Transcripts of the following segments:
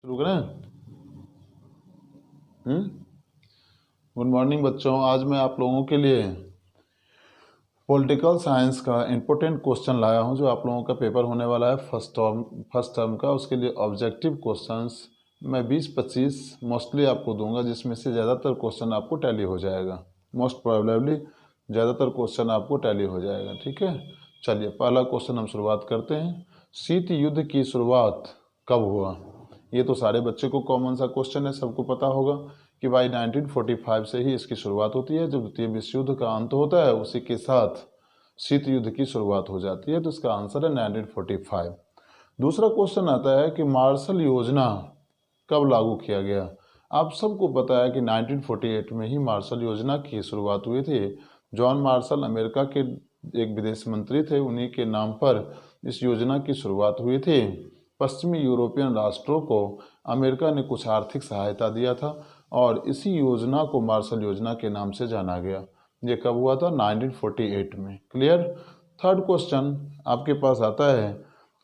शुरू करें। Good morning बच्चों, आज मैं आप लोगों के लिए पॉलिटिकल साइंस का इम्पोर्टेंट क्वेश्चन लाया हूं जो आप लोगों का पेपर होने वाला है फर्स्ट टर्म का। उसके लिए ऑब्जेक्टिव क्वेश्चंस मैं 20-25 मोस्टली आपको दूंगा, जिसमें से ज़्यादातर क्वेश्चन आपको टैली हो जाएगा। मोस्ट प्रोबेबली ज़्यादातर क्वेश्चन आपको टैली हो जाएगा। ठीक है, चलिए पहला क्वेश्चन हम शुरुआत करते हैं। शीत युद्ध की शुरुआत कब हुआ? ये तो सारे बच्चे को कॉमन सा क्वेश्चन है, सबको पता होगा कि भाई 1945 से ही इसकी शुरुआत होती है। जब द्वितीय विश्व युद्ध का अंत होता है उसी के साथ शीत युद्ध की शुरुआत हो जाती है, तो इसका आंसर है 1945। दूसरा क्वेश्चन आता है कि मार्शल योजना कब लागू किया गया? आप सबको पता है कि 1948 में ही मार्शल योजना की शुरुआत हुई थी। जॉन मार्शल अमेरिका के एक विदेश मंत्री थे, उन्हीं के नाम पर इस योजना की शुरुआत हुई थी। पश्चिमी यूरोपियन राष्ट्रों को अमेरिका ने कुछ आर्थिक सहायता दिया था और इसी योजना को मार्शल योजना के नाम से जाना गया। ये कब हुआ था? 1948 में। क्लियर। थर्ड क्वेश्चन आपके पास आता है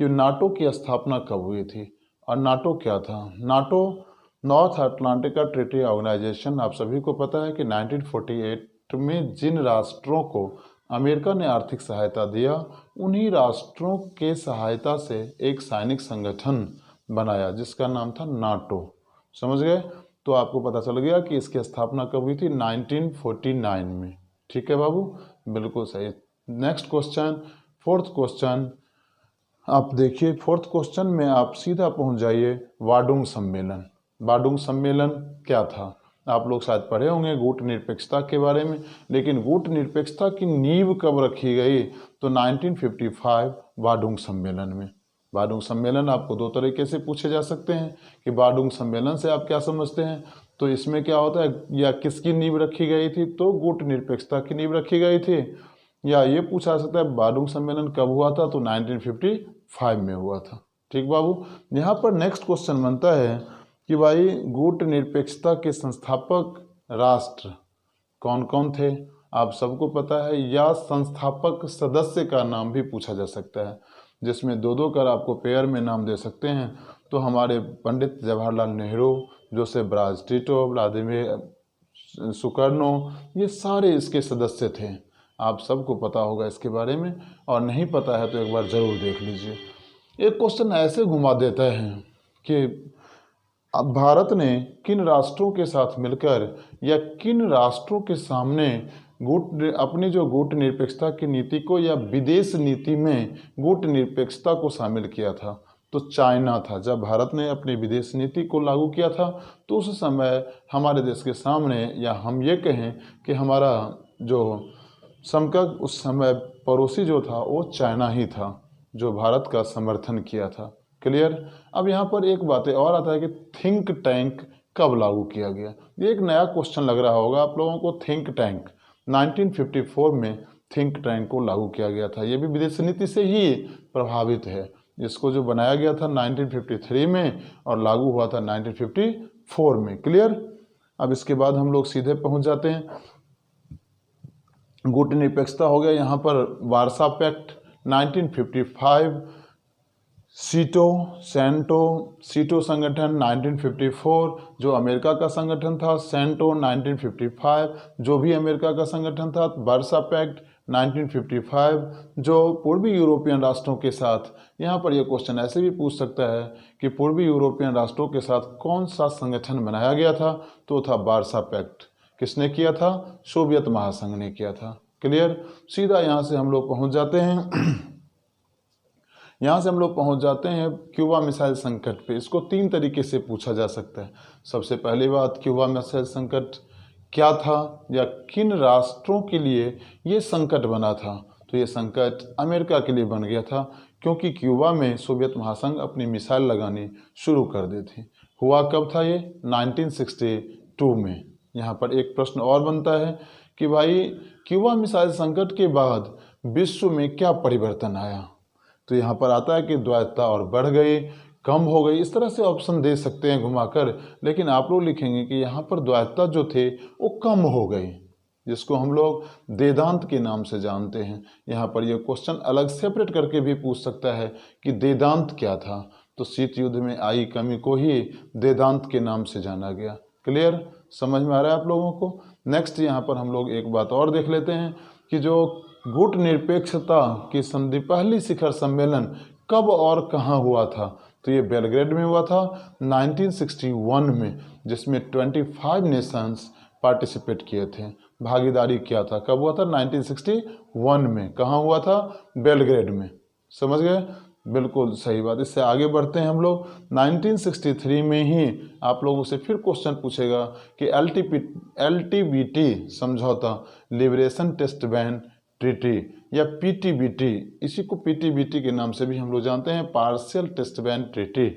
कि नाटो की स्थापना कब हुई थी और नाटो क्या था? NATO North Atlantic Treaty Organization. आप सभी को पता है कि 1948 में जिन राष्ट्रों को अमेरिका ने आर्थिक सहायता दिया, उन्हीं राष्ट्रों के सहायता से एक सैनिक संगठन बनाया जिसका नाम था नाटो। समझ गए? तो आपको पता चल गया कि इसकी स्थापना कब हुई थी? 1949 में। ठीक है बाबू, बिल्कुल सही। नेक्स्ट क्वेश्चन, फोर्थ क्वेश्चन आप देखिए। फोर्थ क्वेश्चन में आप सीधा पहुंच जाइए वाडुंग सम्मेलन। वाडुंग सम्मेलन क्या था? आप लोग शायद पढ़े होंगे गुट निरपेक्षता के बारे में, लेकिन गुट निरपेक्षता की नींव कब रखी गई? तो 1955 वाडुंग सम्मेलन में। वाडुंग सम्मेलन आपको दो तरीके से पूछे जा सकते हैं कि वाडुंग सम्मेलन से आप क्या समझते हैं। तो इसमें क्या होता है, या किसकी नींव रखी गई थी? तो गुट निरपेक्षता की नींव रखी गई थी। या ये पूछा सकता है वाडुंग सम्मेलन कब हुआ था? तो 1955 में हुआ था। ठीक बाबू। यहाँ पर नेक्स्ट क्वेश्चन बनता है कि भाई गुट निरपेक्षता के संस्थापक राष्ट्र कौन कौन थे? आप सबको पता है, या संस्थापक सदस्य का नाम भी पूछा जा सकता है, जिसमें दो दो कर आपको पेयर में नाम दे सकते हैं। तो हमारे Pandit Jawaharlal Nehru, Joseph Broz Tito, Vladimir Sukarno, ये सारे इसके सदस्य थे। आप सबको पता होगा इसके बारे में, और नहीं पता है तो एक बार ज़रूर देख लीजिए। एक क्वेश्चन ऐसे घुमा देता है कि अब भारत ने किन राष्ट्रों के साथ मिलकर या किन राष्ट्रों के सामने अपनी जो गुट निरपेक्षता की नीति को या विदेश नीति में गुट निरपेक्षता को शामिल किया था? तो चाइना था। जब भारत ने अपनी विदेश नीति को लागू किया था तो उस समय हमारे देश के सामने, या हम ये कहें कि हमारा जो समकक्ष उस समय पड़ोसी जो था वो चाइना ही था, जो भारत का समर्थन किया था। क्लियर। अब यहाँ पर एक बात और आता है कि थिंक टैंक कब लागू किया गया? ये एक नया क्वेश्चन लग रहा होगा आप लोगों को। थिंक टैंक 1954 में थिंक टैंक को लागू किया गया था। ये भी विदेश नीति से ही प्रभावित है। इसको जो बनाया गया था 1953 में और लागू हुआ था 1954 में। क्लियर। अब इसके बाद हम लोग सीधे पहुंच जाते हैं, गुट निरपेक्षता हो गया। यहाँ पर वार्सा पैक्ट 1955, सीटो संगठन 1954 जो अमेरिका का संगठन था, सेंटो 1955 जो भी अमेरिका का संगठन था, वार्सा पैक्ट 1955 जो पूर्वी यूरोपियन राष्ट्रों के साथ। यहाँ पर यह क्वेश्चन ऐसे भी पूछ सकता है कि पूर्वी यूरोपियन राष्ट्रों के साथ कौन सा संगठन बनाया गया था? तो था वार्सा पैक्ट। किसने किया था? सोवियत महासंघ ने किया था। क्लियर। सीधा यहाँ से हम लोग पहुँच जाते हैं यहाँ से हम लोग पहुंच जाते हैं क्यूबा मिसाइल संकट पे। इसको तीन तरीके से पूछा जा सकता है। सबसे पहली बात, क्यूबा मिसाइल संकट क्या था या किन राष्ट्रों के लिए ये संकट बना था? तो ये संकट अमेरिका के लिए बन गया था, क्योंकि क्यूबा में सोवियत महासंघ अपनी मिसाइल लगानी शुरू कर दी थी। हुआ कब था ये? 1962 में। यहाँ पर एक प्रश्न और बनता है कि भाई क्यूबा मिसाइल संकट के बाद विश्व में क्या परिवर्तन आया? तो यहाँ पर आता है कि द्वैतता और बढ़ गई, कम हो गई। इस तरह से ऑप्शन दे सकते हैं घुमाकर, लेकिन आप लोग लिखेंगे कि यहाँ पर द्वैतता जो थे वो कम हो गई, जिसको हम लोग वेदांत के नाम से जानते हैं। यहाँ पर यह क्वेश्चन अलग सेपरेट करके भी पूछ सकता है कि वेदांत क्या था। तो शीत युद्ध में आई कमी को ही वेदांत के नाम से जाना गया। क्लियर, समझ में आ रहा है आप लोगों को। नेक्स्ट यहाँ पर हम लोग एक बात और देख लेते हैं कि जो गुटनिरपेक्षता की संधि, पहली शिखर सम्मेलन कब और कहाँ हुआ था। तो ये बेलग्रेड में हुआ था 1961 में, जिसमें 25 नेशंस पार्टिसिपेट किए थे, भागीदारी किया था। कब हुआ था? 1961 में। कहाँ हुआ था? बेलग्रेड में। समझ गए? बिल्कुल सही बात। इससे आगे बढ़ते हैं हम लोग। 1963 में ही आप लोगों से फिर क्वेश्चन पूछेगा कि LTBT समझौता, लिबरेशन टेस्ट बैन ट्रीटी, या PTBT, इसी को PTBT के नाम से भी हम लोग जानते हैं, पार्शियल टेस्ट बैन ट्रीटी।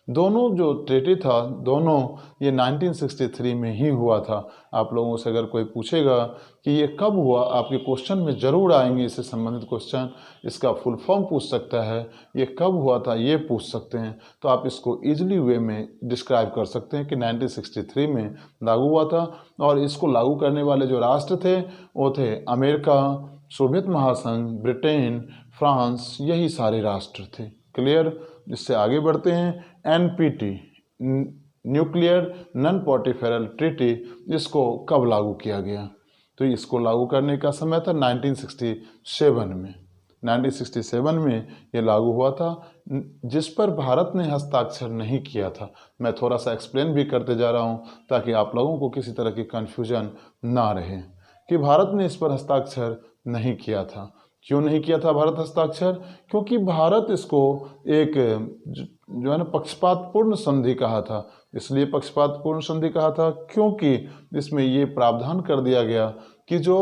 दोनों जो ट्रीटी था, दोनों ये 1963 में ही हुआ था। आप लोगों से अगर कोई पूछेगा कि ये कब हुआ, आपके क्वेश्चन में ज़रूर आएंगे इससे संबंधित क्वेश्चन। इसका फुल फॉर्म पूछ सकता है, ये कब हुआ था ये पूछ सकते हैं। तो आप इसको ईजिली वे में डिस्क्राइब कर सकते हैं कि 1963 में लागू हुआ था। और इसको लागू करने वाले जो राष्ट्र थे वो थे अमेरिका, सोवियत महासंघ, ब्रिटेन, फ्रांस, यही सारे राष्ट्र थे। क्लियर। इससे आगे बढ़ते हैं। NPT, न्यूक्लियर नॉन प्रोलिफेरल ट्रीटी, इसको कब लागू किया गया? तो इसको लागू करने का समय था 1967 में। 1967 में ये लागू हुआ था, जिस पर भारत ने हस्ताक्षर नहीं किया था। मैं थोड़ा सा एक्सप्लेन भी करते जा रहा हूँ ताकि आप लोगों को किसी तरह की कन्फ्यूजन ना रहे कि भारत ने इस पर हस्ताक्षर नहीं किया था। क्यों नहीं किया था भारत हस्ताक्षर? क्योंकि भारत इसको एक जो है ना पक्षपातपूर्ण संधि कहा था। इसलिए पक्षपातपूर्ण संधि कहा था क्योंकि इसमें ये प्रावधान कर दिया गया कि जो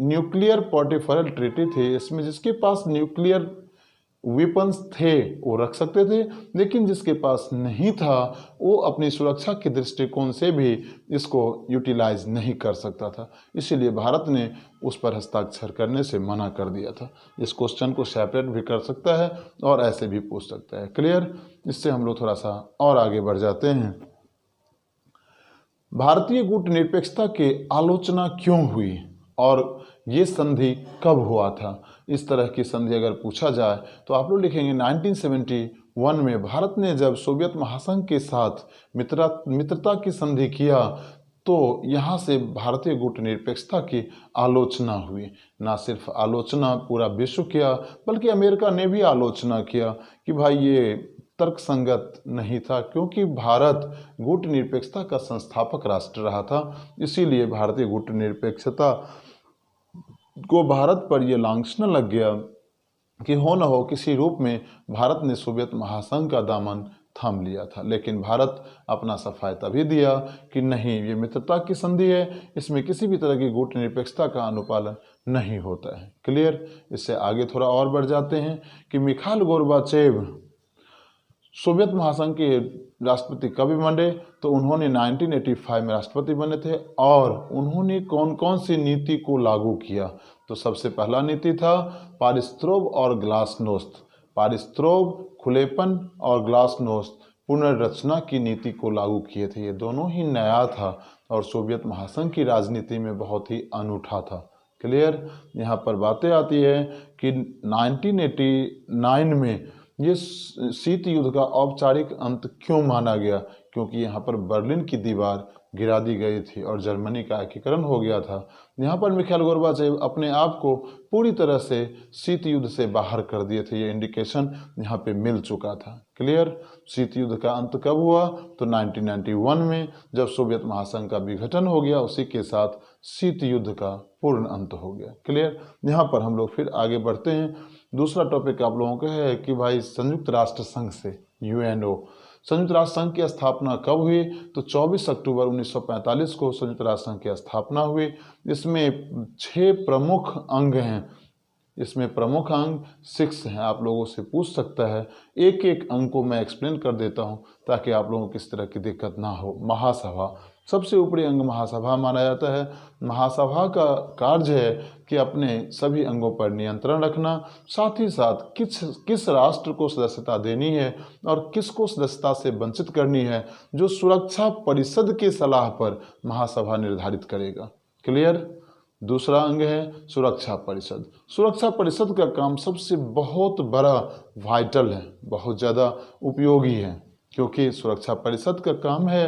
न्यूक्लियर प्रोलिफेरल ट्रीटी थी, इसमें जिसके पास न्यूक्लियर वेपन्स थे वो रख सकते थे, लेकिन जिसके पास नहीं था वो अपनी सुरक्षा के दृष्टिकोण से भी इसको यूटिलाइज नहीं कर सकता था। इसीलिए भारत ने उस पर हस्ताक्षर करने से मना कर दिया था। इस क्वेश्चन को सेपरेट भी कर सकता है और ऐसे भी पूछ सकता है। क्लियर। इससे हम लोग थोड़ा सा और आगे बढ़ जाते हैं। भारतीय गुटनिरपेक्षता की आलोचना क्यों हुई और ये संधि कब हुआ था? इस तरह की संधि अगर पूछा जाए तो आप लोग लिखेंगे 1971 में भारत ने जब सोवियत महासंघ के साथ मित्रता की संधि किया तो यहाँ से भारतीय गुटनिरपेक्षता की आलोचना हुई। ना सिर्फ आलोचना पूरा विश्व किया, बल्कि अमेरिका ने भी आलोचना किया कि भाई ये तर्कसंगत नहीं था, क्योंकि भारत गुटनिरपेक्षता का संस्थापक राष्ट्र रहा था। इसीलिए भारतीय गुटनिरपेक्षता को भारत पर यह लांछना लग गया कि हो न हो किसी रूप में भारत ने सोवियत महासंघ का दामन थाम लिया था। लेकिन भारत अपना सफाया तभी दिया कि नहीं, ये मित्रता की संधि है, इसमें किसी भी तरह की गुटनिरपेक्षता का अनुपालन नहीं होता है। क्लियर। इससे आगे थोड़ा और बढ़ जाते हैं कि मिखाइल गोर्बाचेव सोवियत महासंघ के राष्ट्रपति कब बने? तो उन्होंने 1985 में राष्ट्रपति बने थे। और उन्होंने कौन कौन सी नीति को लागू किया? तो सबसे पहला नीति था पारिस्त्रोव और ग्लासनोस्त। पारिस्त्रोव खुलेपन और ग्लासनोस्त पुनर्रचना की नीति को लागू किए थे। ये दोनों ही नया था और सोवियत महासंघ की राजनीति में बहुत ही अनूठा था। क्लियर। यहाँ पर बातें आती है कि 1989 में ये शीत युद्ध का औपचारिक अंत क्यों माना गया? क्योंकि यहाँ पर बर्लिन की दीवार गिरा दी गई थी और जर्मनी का एकीकरण हो गया था। यहाँ पर मिखाइल गोर्बाचेव अपने आप को पूरी तरह से शीत युद्ध से बाहर कर दिए थे। ये इंडिकेशन यहाँ पे मिल चुका था। क्लियर। शीत युद्ध का अंत कब हुआ? तो 1991 में, जब सोवियत महासंघ का विघटन हो गया, उसी के साथ शीत युद्ध का पूर्ण अंत हो गया। क्लियर। यहाँ पर हम लोग फिर आगे बढ़ते हैं। दूसरा टॉपिक आप लोगों का है कि भाई संयुक्त राष्ट्र संघ से UNO, संयुक्त राष्ट्र संघ की स्थापना कब हुई? तो 24 अक्टूबर 1945 को संयुक्त राष्ट्र संघ की स्थापना हुई। इसमें 6 प्रमुख अंग हैं। इसमें प्रमुख अंग 6 हैं। आप लोगों से पूछ सकता है, एक एक अंग को मैं एक्सप्लेन कर देता हूं ताकि आप लोगों को किस तरह की दिक्कत ना हो। महासभा, सबसे ऊपरी अंग महासभा माना जाता है। महासभा का कार्य है कि अपने सभी अंगों पर नियंत्रण रखना, साथ ही साथ किस राष्ट्र को सदस्यता देनी है और किसको सदस्यता से वंचित करनी है, जो सुरक्षा परिषद की सलाह पर महासभा निर्धारित करेगा। क्लियर। दूसरा अंग है सुरक्षा परिषद। सुरक्षा परिषद का काम सबसे बहुत बड़ा वाइटल है, बहुत ज़्यादा उपयोगी है, क्योंकि सुरक्षा परिषद का काम है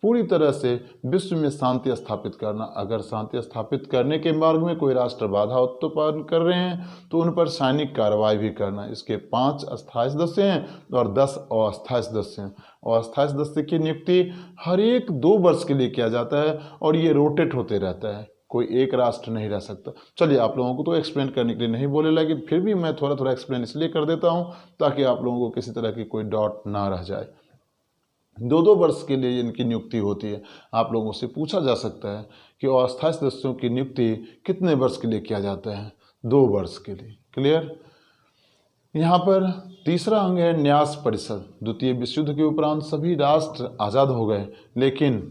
पूरी तरह से विश्व में शांति स्थापित करना। अगर शांति स्थापित करने के मार्ग में कोई राष्ट्र बाधा उत्पन्न कर रहे हैं तो उन पर सैनिक कार्रवाई भी करना। इसके 5 स्थायी सदस्य हैं और 10 अस्थायी सदस्य हैं। अस्थायी सदस्य की नियुक्ति हर एक 2 वर्ष के लिए किया जाता है और ये रोटेट होते रहता है, कोई एक राष्ट्र नहीं रह सकता। चलिए, आप लोगों को तो एक्सप्लेन करने के लिए नहीं बोले, लेकिन फिर भी मैं थोड़ा थोड़ा एक्सप्लेन इसलिए कर देता हूँ ताकि आप लोगों को किसी तरह की कोई डाउट ना रह जाए। 2-2 वर्ष के लिए इनकी नियुक्ति होती है। आप लोगों से पूछा जा सकता है कि अस्थायी सदस्यों की नियुक्ति कितने वर्ष के लिए किया जाता है? 2 वर्ष के लिए। क्लियर? यहाँ पर तीसरा अंग है न्यास परिषद। द्वितीय विश्व युद्ध के उपरांत सभी राष्ट्र आज़ाद हो गए, लेकिन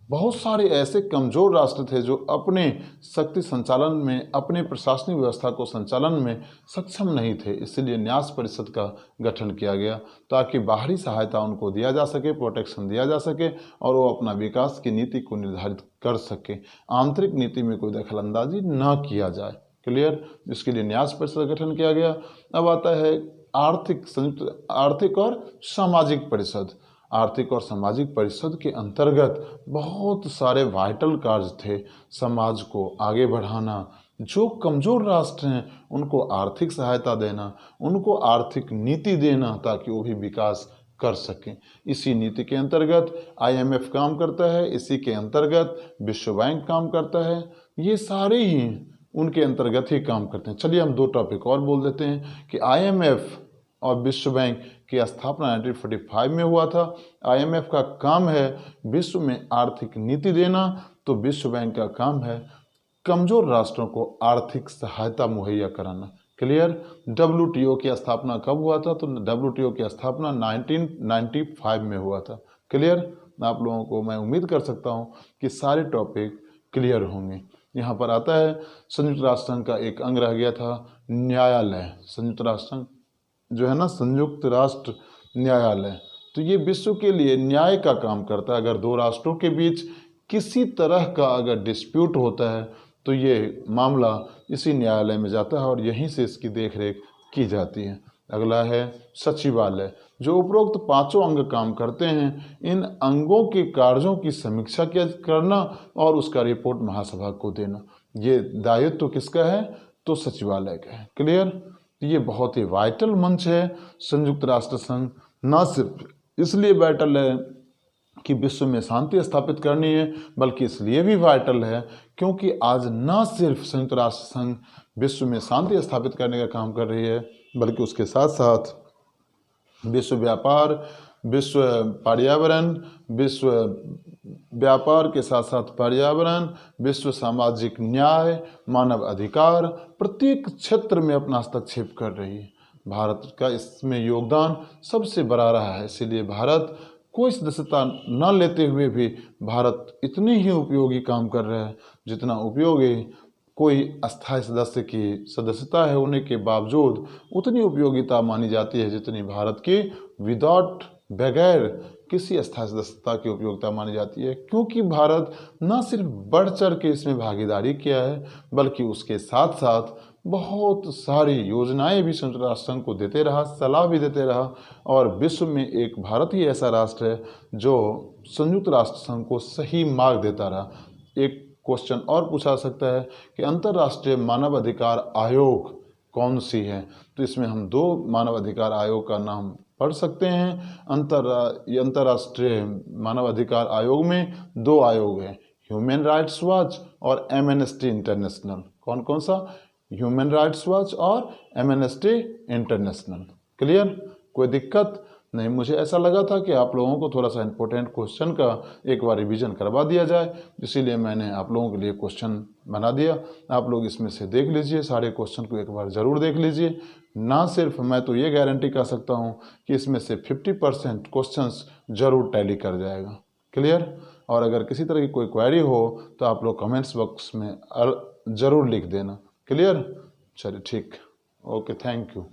बहुत सारे ऐसे कमज़ोर राष्ट्र थे जो अपने शक्ति संचालन में, अपने प्रशासनिक व्यवस्था को संचालन में सक्षम नहीं थे। इसलिए न्यास परिषद का गठन किया गया ताकि बाहरी सहायता उनको दिया जा सके, प्रोटेक्शन दिया जा सके और वो अपना विकास की नीति को निर्धारित कर सके। आंतरिक नीति में कोई दखलंदाजी न किया जाए। क्लियर? इसके लिए न्यास परिषद का गठन किया गया। अब आता है संयुक्त आर्थिक और सामाजिक परिषद। आर्थिक और सामाजिक परिषद के अंतर्गत बहुत सारे वाइटल कार्य थे। समाज को आगे बढ़ाना, जो कमज़ोर राष्ट्र हैं उनको आर्थिक सहायता देना, उनको आर्थिक नीति देना ताकि वो भी विकास कर सकें। इसी नीति के अंतर्गत IMF काम करता है, इसी के अंतर्गत विश्व बैंक काम करता है। ये सारे ही उनके अंतर्गत ही काम करते हैं। चलिए, हम 2 टॉपिक और बोल देते हैं कि IMF और विश्व बैंक की स्थापना 1945 में हुआ था। IMF का काम है विश्व में आर्थिक नीति देना, तो विश्व बैंक का काम है कमज़ोर राष्ट्रों को आर्थिक सहायता मुहैया कराना। क्लियर? WTO की स्थापना कब हुआ था? तो WTO की स्थापना 1995 में हुआ था। क्लियर? आप लोगों को मैं उम्मीद कर सकता हूँ कि सारे टॉपिक क्लियर होंगे। यहाँ पर आता है संयुक्त राष्ट्र संघ का एक अंग रह गया था, न्यायालय। संयुक्त राष्ट्र संघ जो है ना, संयुक्त राष्ट्र न्यायालय, तो ये विश्व के लिए न्याय का काम करता है। अगर 2 राष्ट्रों के बीच किसी तरह का अगर डिस्प्यूट होता है तो ये मामला इसी न्यायालय में जाता है और यहीं से इसकी देखरेख की जाती है। अगला है सचिवालय, जो उपरोक्त 5 अंग काम करते हैं। इन अंगों के कार्यों की समीक्षा करना और उसका रिपोर्ट महासभा को देना। ये दायित्व किसका है? तो सचिवालय का है। क्लियर? ये बहुत ही वाइटल मंच है संयुक्त राष्ट्र संघ। न सिर्फ इसलिए वाइटल है कि विश्व में शांति स्थापित करनी है, बल्कि इसलिए भी वाइटल है क्योंकि आज न सिर्फ संयुक्त राष्ट्र संघ विश्व में शांति स्थापित करने का काम कर रही है, बल्कि उसके साथ साथ विश्व व्यापार, विश्व पर्यावरण, विश्व व्यापार के साथ साथ पर्यावरण, विश्व सामाजिक न्याय, मानव अधिकार, प्रत्येक क्षेत्र में अपना हस्तक्षेप कर रही है। भारत का इसमें योगदान सबसे बड़ा रहा है। इसीलिए भारत कोई सदस्यता न लेते हुए भी भारत इतनी ही उपयोगी काम कर रहा है जितना उपयोगी कोई अस्थायी सदस्य की सदस्यता है होने के बावजूद उतनी उपयोगिता मानी जाती है जितनी भारत की बगैर किसी अस्थायी सदस्यता की उपयोगिता मानी जाती है। क्योंकि भारत न सिर्फ बढ़ चढ़ के इसमें भागीदारी किया है, बल्कि उसके साथ साथ बहुत सारी योजनाएं भी संयुक्त राष्ट्र संघ को देते रहा, सलाह भी देते रहा। और विश्व में एक भारत ही ऐसा राष्ट्र है जो संयुक्त राष्ट्र संघ को सही मार्ग देता रहा। एक क्वेश्चन और पूछा सकता है कि अंतर्राष्ट्रीय मानव अधिकार आयोग कौन सी है? तो इसमें हम 2 मानव अधिकार आयोग का नाम पढ़ सकते हैं। अंतर्राष्ट्रीय मानव अधिकार आयोग में 2 आयोग हैं, ह्यूमन राइट्स वॉच और एमनेस्टी इंटरनेशनल। कौन कौन सा? ह्यूमन राइट्स वॉच और एमनेस्टी इंटरनेशनल। क्लियर? कोई दिक्कत नहीं? मुझे ऐसा लगा था कि आप लोगों को थोड़ा सा इंपॉर्टेंट क्वेश्चन का एक बार रिवीजन करवा दिया जाए, इसीलिए मैंने आप लोगों के लिए क्वेश्चन बना दिया। आप लोग इसमें से देख लीजिए, सारे क्वेश्चन को एक बार ज़रूर देख लीजिए। ना सिर्फ मैं तो ये गारंटी कर सकता हूँ कि इसमें से 50% क्वेश्चंस जरूर टैली कर जाएगा। क्लियर? और अगर किसी तरह की कोई क्वेरी हो तो आप लोग कमेंट्स बॉक्स में ज़रूर लिख देना। क्लियर? चलिए ठीक, ओके, थैंक यू।